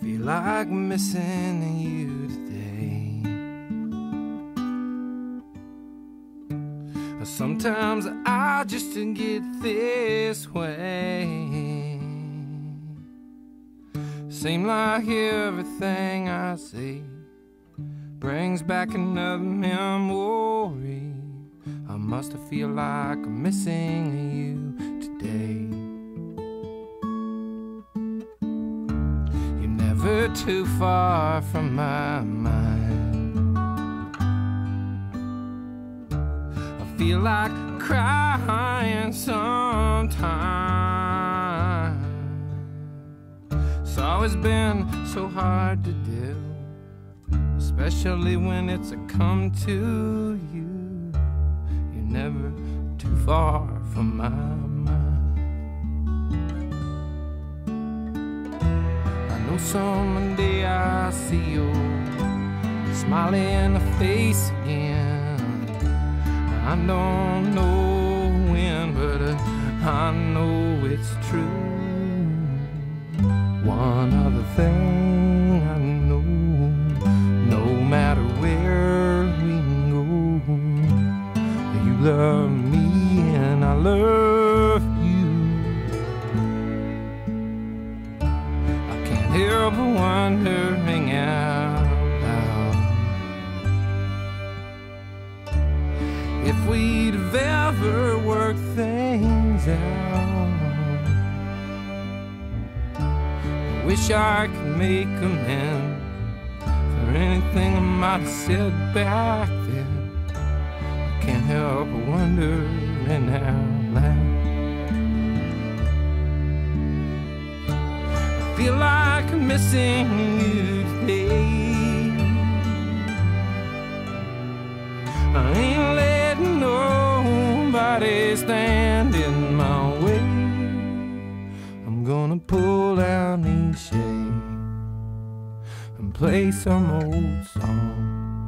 feel like missing you today. Sometimes I just get this way. Seem like everything I say brings back another memory. I must feel like I'm missing you today. You're never too far from my mind. I feel like crying sometimes. It's always been so hard to do, especially when it's come to you. You're never too far from my mind. I know someday I'll see your smiling face again. I don't know when, but I know it's true. One other thing I know, no matter where we go, you love me and I love you. I can't help but wondering out loud if we'd have ever worked things out. Wish I could make amends for anything I might have said back then. I can't help but wondering out loud. I feel like I'm missing you today. I ain't letting nobody stand in my way. I'm gonna pull down these shades and play some old song.